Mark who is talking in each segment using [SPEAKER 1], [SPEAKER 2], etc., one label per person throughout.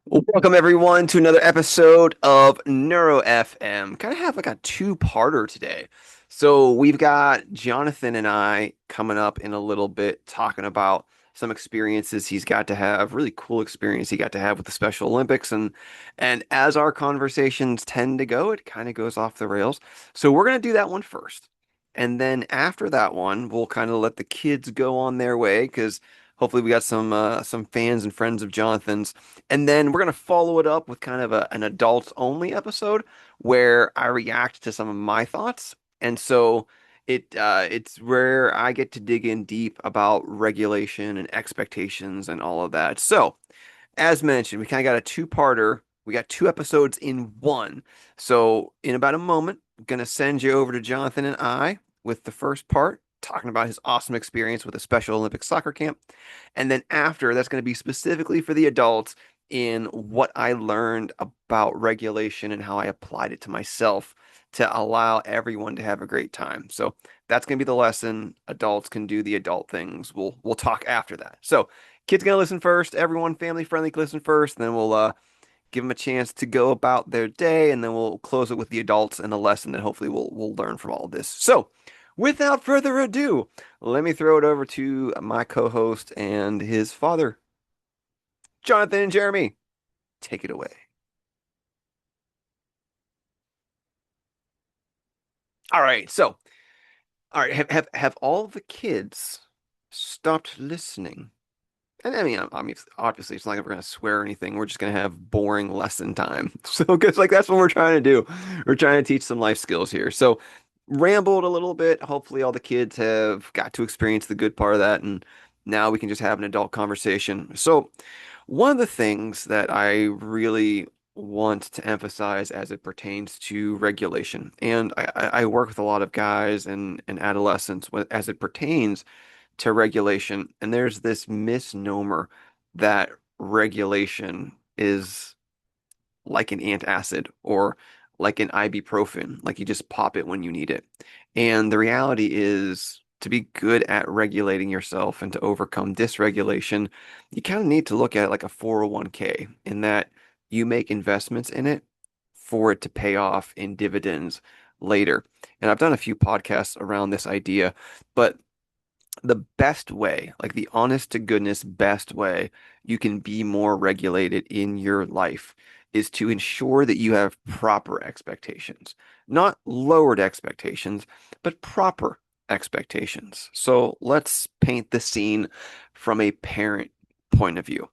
[SPEAKER 1] Welcome everyone to another episode of Neuro FM. Kind of have like a two-parter today. So we've got Jonathan and I coming up in a little bit talking about some experiences he's got to have, really cool experience he got to have with the Special Olympics and as our conversations tend to go, it kind of goes off the rails. So we're going to do that one first. And then after that one, we'll kind of let the kids go on their way because hopefully we got some fans and friends of Jonathan's, and then we're going to follow it up with kind of an adults only episode where I react to some of my thoughts. And so it's where I get to dig in deep about regulation and expectations and all of that. So, as mentioned, we kind of got a two-parter. We got two episodes in one. So, in about a moment, I'm going to send you over to Jonathan and I with the first part, talking about his awesome experience with a Special Olympics soccer camp. And then after, that's going to be specifically for the adults in what I learned about regulation and how I applied it to myself to allow everyone to have a great time. So that's going to be the lesson. Adults can do the adult things. We'll talk after that. So kids gonna listen first. Everyone family friendly can listen first. And then we'll give them a chance to go about their day, and then we'll close it with the adults and the lesson that hopefully we'll learn from all of this. So without further ado, let me throw it over to my co-host and his father, Jonathan and Jeremy. Take it away. All right. So, all right. Have all the kids stopped listening? And I mean, obviously, it's not like we're going to swear or anything. We're just going to have boring lesson time. So, because like that's what we're trying to do. We're trying to teach some life skills here. So, rambled a little bit. Hopefully, all the kids have got to experience the good part of that. And now we can just have an adult conversation. So, one of the things that I really want to emphasize as it pertains to regulation, and I work with a lot of guys and adolescents as it pertains to regulation. And there's this misnomer that regulation is like an antacid or like an ibuprofen, like you just pop it when you need it. And the reality is to be good at regulating yourself and to overcome dysregulation, you kind of need to look at it like a 401k in that you make investments in it for it to pay off in dividends later. And I've done a few podcasts around this idea, but the best way, like the honest to goodness best way you can be more regulated in your life is to ensure that you have proper expectations, not lowered expectations, but proper expectations. So let's paint the scene from a parent point of view.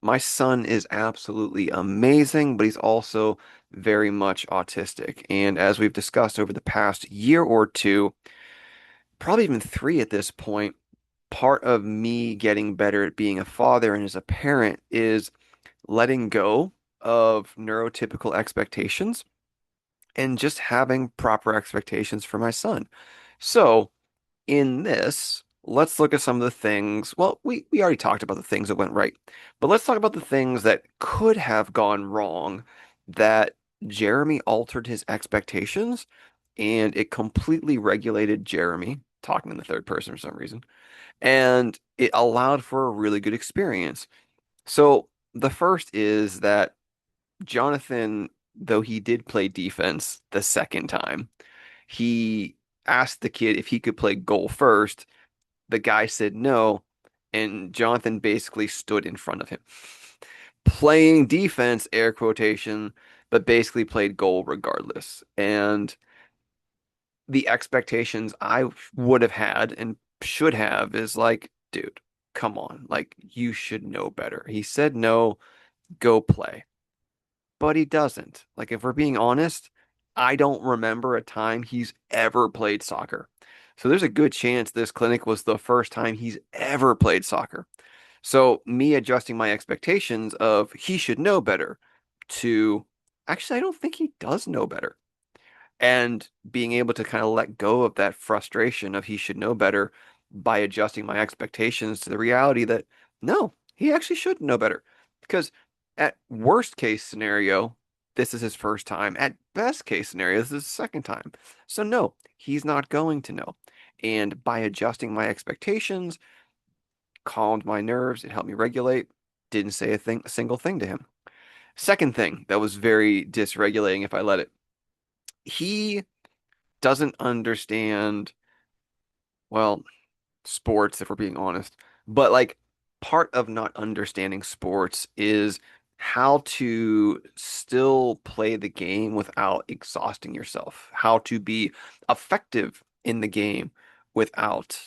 [SPEAKER 1] My son is absolutely amazing, but he's also very much autistic. And as we've discussed over the past year or two, probably even three at this point, part of me getting better at being a father and as a parent is letting go of neurotypical expectations and just having proper expectations for my son. So, in this, let's look at some of the things. Well, we already talked about the things that went right, but let's talk about the things that could have gone wrong that Jeremy altered his expectations and it completely regulated Jeremy, talking in the third person for some reason, and it allowed for a really good experience. So the first is that Jonathan, though he did play defense the second time, he asked the kid if he could play goal first. The guy said no, and Jonathan basically stood in front of him, playing defense, air quotation, but basically played goal regardless. And the expectations I would have had and should have is like, dude, come on. Like, you should know better. He said no, go play. But he doesn't. Like, if we're being honest, I don't remember a time he's ever played soccer. So there's a good chance this clinic was the first time he's ever played soccer. So me adjusting my expectations of he should know better to actually, I don't think he does know better, and being able to kind of let go of that frustration of he should know better by adjusting my expectations to the reality that no, he actually should know better. Because at worst case scenario, this is his first time. At best case scenario, this is his second time. So no, he's not going to know. And by adjusting my expectations, calmed my nerves, it helped me regulate, didn't say a single thing to him. Second thing that was very dysregulating if I let it. He doesn't understand, well, sports, if we're being honest. But like part of not understanding sports is how to still play the game without exhausting yourself, how to be effective in the game without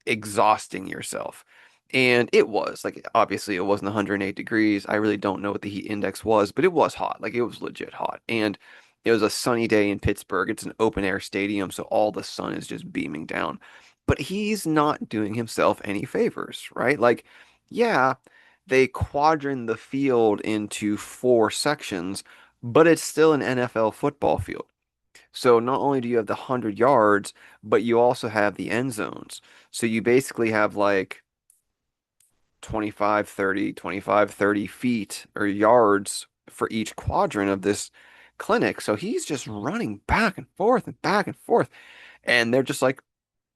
[SPEAKER 1] exhausting yourself. And it was like obviously it wasn't 108 degrees. I really don't know what the heat index was, but it was hot. Like it was legit hot. And it was a sunny day in Pittsburgh. It's an open air stadium, so all the sun is just beaming down. But he's not doing himself any favors, right? Like, yeah, they quadrant the field into four sections, but it's still an NFL football field. So not only do you have the 100 yards, but you also have the end zones. So you basically have like 25, 30 feet or yards for each quadrant of this clinic. So he's just running back and forth and back and forth. And they're just like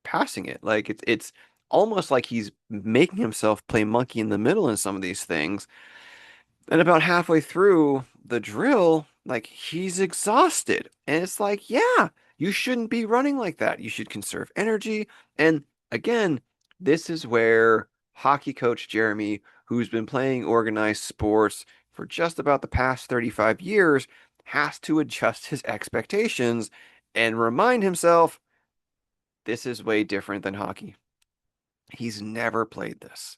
[SPEAKER 1] passing it. Like it's almost like he's making himself play monkey in the middle in some of these things. And about halfway through the drill, like he's exhausted. And it's like, yeah, you shouldn't be running like that. You should conserve energy. And again, this is where hockey coach Jeremy, who's been playing organized sports for just about the past 35 years, has to adjust his expectations and remind himself this is way different than hockey. He's never played this.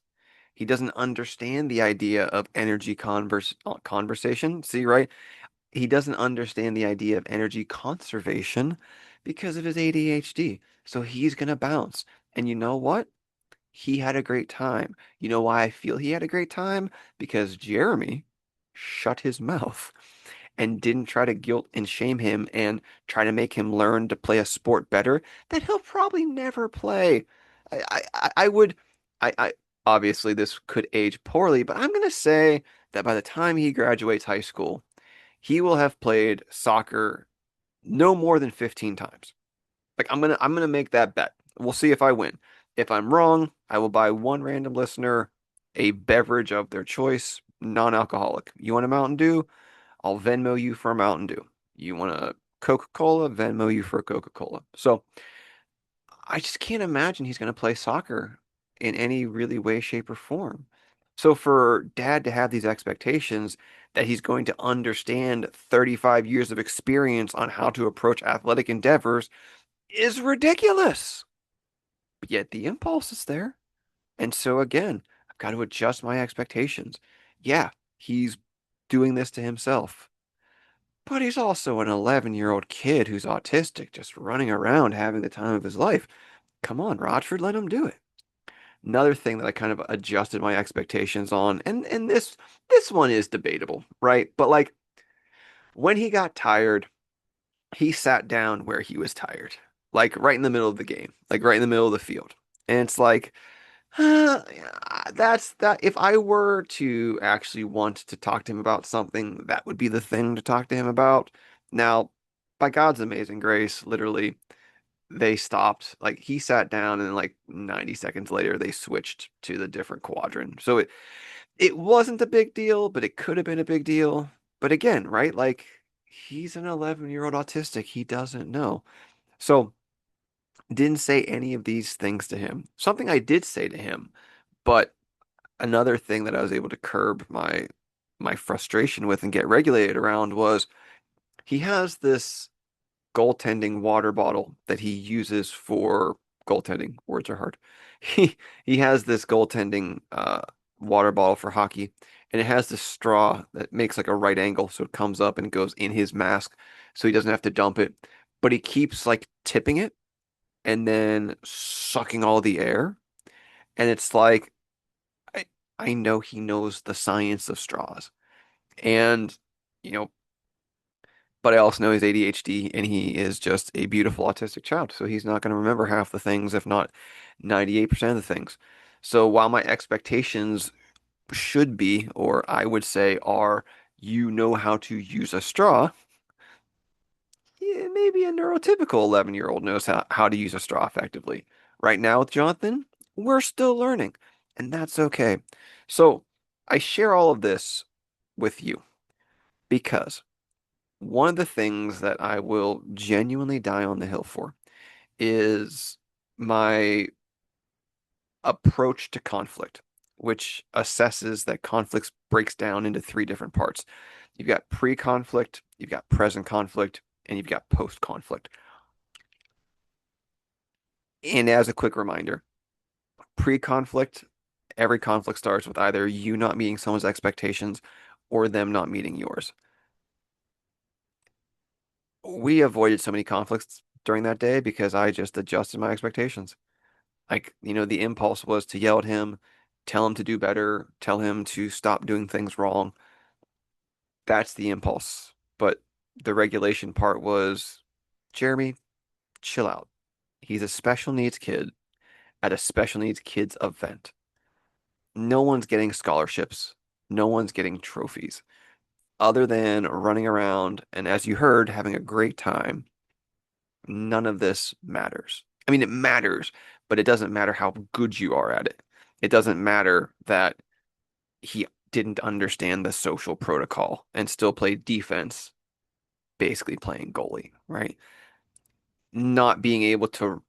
[SPEAKER 1] He doesn't understand the idea of energy conversation. See, right? He doesn't understand the idea of energy conservation because of his ADHD. So he's going to bounce. And you know what? He had a great time. You know why I feel he had a great time? Because Jeremy shut his mouth and didn't try to guilt and shame him and try to make him learn to play a sport better that he'll probably never play. I would, I obviously this could age poorly, but I'm gonna say that by the time he graduates high school, he will have played soccer no more than 15 times. Like I'm gonna make that bet. We'll see if I win. If I'm wrong, I will buy one random listener a beverage of their choice, non-alcoholic. You want a Mountain Dew? I'll Venmo you for a Mountain Dew. You want a Coca-Cola? Venmo you for a Coca-Cola. So I just can't imagine he's going to play soccer in any really way, shape, or form. So for dad to have these expectations that he's going to understand 35 years of experience on how to approach athletic endeavors is ridiculous. But yet the impulse is there. And so again, I've got to adjust my expectations. Yeah, he's doing this to himself. But he's also an 11-year-old kid who's autistic, just running around having the time of his life. Come on, Rochford, let him do it. Another thing that I kind of adjusted my expectations on, and this one is debatable, right? But like when he got tired, he sat down where he was tired, like right in the middle of the game, like right in the middle of the field. And it's like, that's that. If I were to actually want to talk to him about something, that would be the thing to talk to him about. Now, by God's amazing grace, literally, they stopped. Like he sat down, and like 90 seconds later, they switched to the different quadrant. So it wasn't a big deal, but it could have been a big deal. But again, right? Like he's an 11-year-old autistic. He doesn't know. So didn't say any of these things to him. Something I did say to him, but another thing that I was able to curb my frustration with and get regulated around was he has this goaltending water bottle that he uses for goaltending. Words are hard. He has this goaltending water bottle for hockey, and it has this straw that makes like a right angle, so it comes up and goes in his mask, so he doesn't have to dump it. But he keeps like tipping it and then sucking all the air, and it's like I I know he knows the science of straws. And, you know, but I also know he's ADHD and he is just a beautiful autistic child. So he's not going to remember half the things, if not 98% of the things. So while my expectations should be, or I would say are, you know how to use a straw, yeah, maybe a neurotypical 11-year-old knows how to use a straw effectively. Right now with Jonathan, we're still learning, and that's okay. So I share all of this with you Because one of the things that I will genuinely die on the hill for is my approach to conflict, which assesses that conflicts breaks down into three different parts. You've got pre-conflict, you've got present conflict, and you've got post-conflict. And as a quick reminder, pre-conflict, every conflict starts with either you not meeting someone's expectations or them not meeting yours. We avoided so many conflicts during that day because I just adjusted my expectations. Like, the impulse was to yell at him, tell him to do better, tell him to stop doing things wrong. That's the impulse. But the regulation part was, Jeremy, chill out. He's a special needs kid at a special needs kids event. No one's getting scholarships. No one's getting trophies other than running around and, as you heard, having a great time. None of this matters. I mean, it matters, but it doesn't matter how good you are at it. It doesn't matter that he didn't understand the social protocol and still played defense, basically playing goalie, right? Not being able to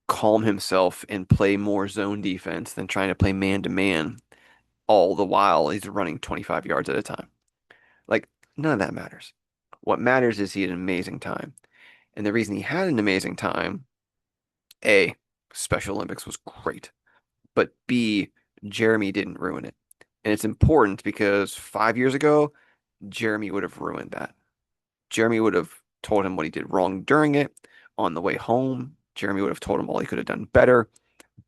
[SPEAKER 1] calm himself and play more zone defense than trying to play man to man all the while he's running 25 yards at a time. Like, none of that matters. What matters is he had an amazing time. And the reason he had an amazing time, A, Special Olympics was great, but B, Jeremy didn't ruin it. And it's important because 5 years ago, Jeremy would have ruined that. Jeremy would have told him what he did wrong during it. On the way home, Jeremy would have told him all he could have done better.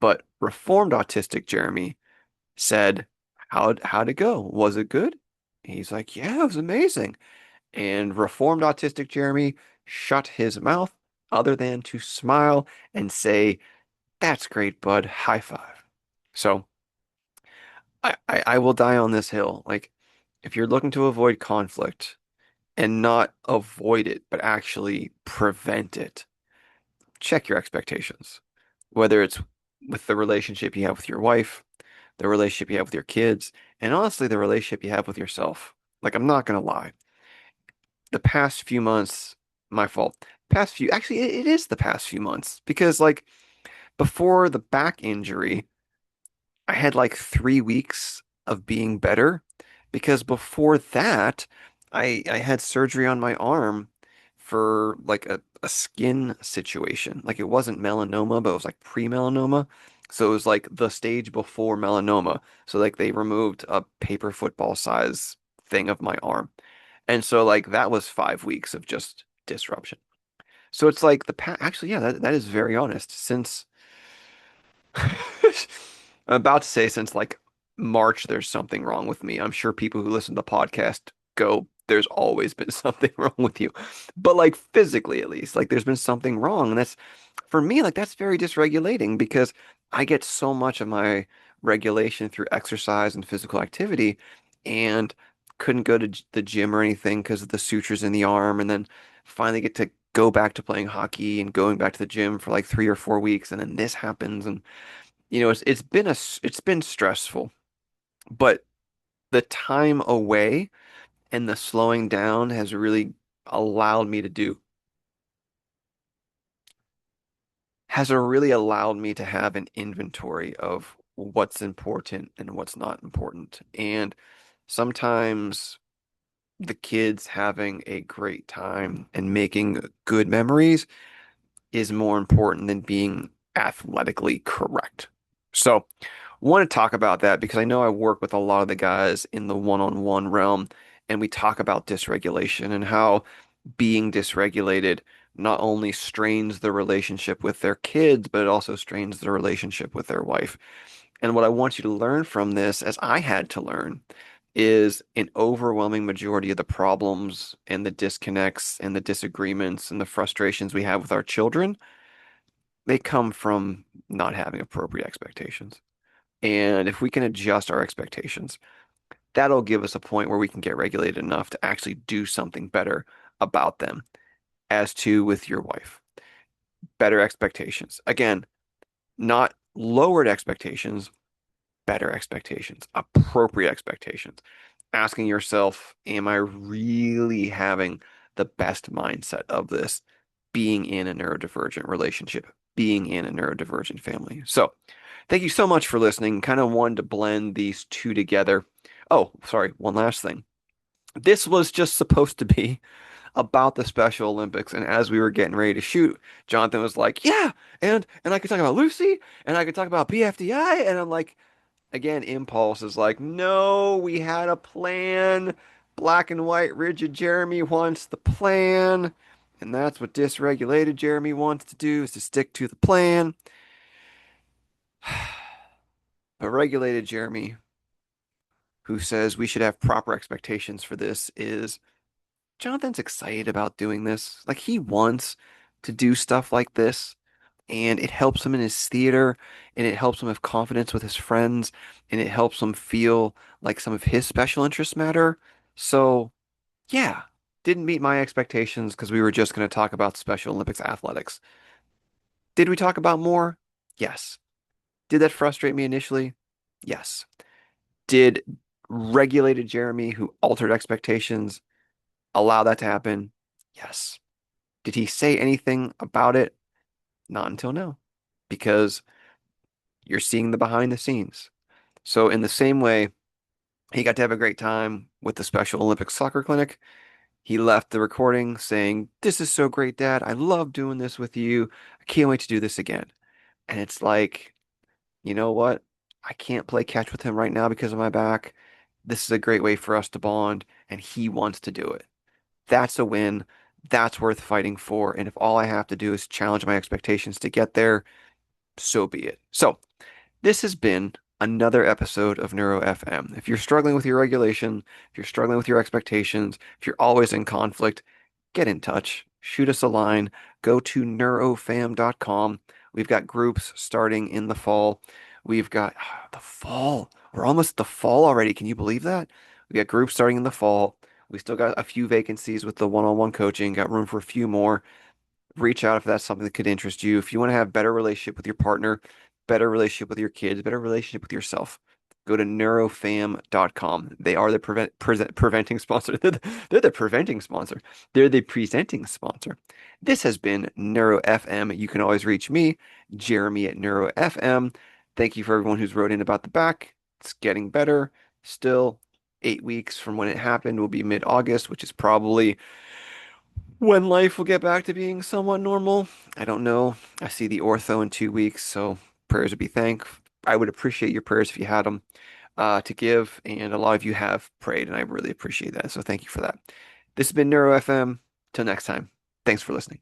[SPEAKER 1] But reformed autistic Jeremy said, how'd it go? Was it good? He's like, yeah, it was amazing. And reformed autistic Jeremy shut his mouth other than to smile and say, that's great, bud. High five. So I will die on this hill. Like, if you're looking to avoid conflict and not avoid it, but actually prevent it, check your expectations. Whether it's with the relationship you have with your wife, the relationship you have with your kids, and honestly, the relationship you have with yourself. Like, I'm not gonna lie. The past few months, my fault. Actually, it is the past few months because, like, before the back injury, I had like 3 weeks of being better because before that, I had surgery on my arm for like a skin situation. Like, it wasn't melanoma, but it was like pre-melanoma. So it was like the stage before melanoma. So like they removed a paper football size thing of my arm. And so like that was 5 weeks of just disruption. So it's like actually, yeah, that is very honest. Since I'm about to say since like March, there's something wrong with me. I'm sure people who listen to the podcast go, there's always been something wrong with you. But like physically at least, like there's been something wrong. And that's for me, like that's very dysregulating because I get so much of my regulation through exercise and physical activity and couldn't go to the gym or anything because of the sutures in the arm. And then finally get to go back to playing hockey and going back to the gym for like 3 or 4 weeks. And then this happens. And it's been stressful, but the time away and the slowing down has really allowed me to do has really allowed me to have an inventory of what's important and what's not important. And sometimes the kids having a great time and making good memories is more important than being athletically correct. So, want to talk about that because I know I work with a lot of the guys in the one-on-one realm, and we talk about dysregulation and how being dysregulated not only strains the relationship with their kids, but it also strains the relationship with their wife. And what I want you to learn from this, as I had to learn, is an overwhelming majority of the problems and the disconnects and the disagreements and the frustrations we have with our children, they come from not having appropriate expectations. And if we can adjust our expectations, that'll give us a point where we can get regulated enough to actually do something better about them, as to with your wife. Better expectations. Again, not lowered expectations, better expectations, appropriate expectations. asking yourself, am I really having the best mindset of this being in a neurodivergent relationship, being in a neurodivergent family? So, thank you so much for listening. Kind of wanted to blend these two together. Oh, sorry, one last thing. This was just supposed to be about the Special Olympics, and as we were getting ready to shoot, Jonathan was like, "Yeah, and I could talk about Lucy, and I could talk about BFDI," and I'm like, again, impulse is like, "No, we had a plan. Black and white, rigid Jeremy wants the plan." And that's what dysregulated Jeremy wants to do is to stick to the plan. But regulated Jeremy, who says we should have proper expectations for this, is Jonathan's excited about doing this. Like he wants to do stuff like this, and it helps him in his theater, and it helps him have confidence with his friends, and it helps him feel like some of his special interests matter. So, yeah, didn't meet my expectations because we were just going to talk about Special Olympics athletics. Did we talk about more? Yes. Did that frustrate me initially? Yes. Did regulated Jeremy, who altered expectations, allow that to happen? Yes. Did he say anything about it? Not until now, because you're seeing the behind the scenes. So, in the same way, he got to have a great time with the Special Olympics soccer clinic. He left the recording saying, "This is so great, Dad. I love doing this with you. I can't wait to do this again." And it's like, you know what? I can't play catch with him right now because of my back. This is a great way for us to bond, and he wants to do it. That's a win. That's worth fighting for. And if all I have to do is challenge my expectations to get there, so be it. So, this has been another episode of Neuro FM. If you're struggling with your regulation, if you're struggling with your expectations, if you're always in conflict, get in touch. Shoot us a line. Go to neurofam.com. We've got groups starting in the fall. We've got the fall. We're almost at the fall already. Can you believe that? We got groups starting in the fall. We still got a few vacancies with the one-on-one coaching. Got room for a few more. Reach out if that's something that could interest you. If you want to have better relationship with your partner, better relationship with your kids, better relationship with yourself, go to neurofam.com. They are the preventing sponsor. They're the preventing sponsor. They're the presenting sponsor. This has been Neuro FM. You can always reach me, Jeremy at Neuro FM. Thank you for everyone who's wrote in about the back. It's getting better. Still 8 weeks from when it happened will be mid-August, which is probably when life will get back to being somewhat normal. I don't know. I see the ortho in 2 weeks, so prayers would be thanked. I would appreciate your prayers if you had them to give, and a lot of you have prayed, and I really appreciate that. So thank you for that. This has been Neuro FM. Till next time. Thanks for listening.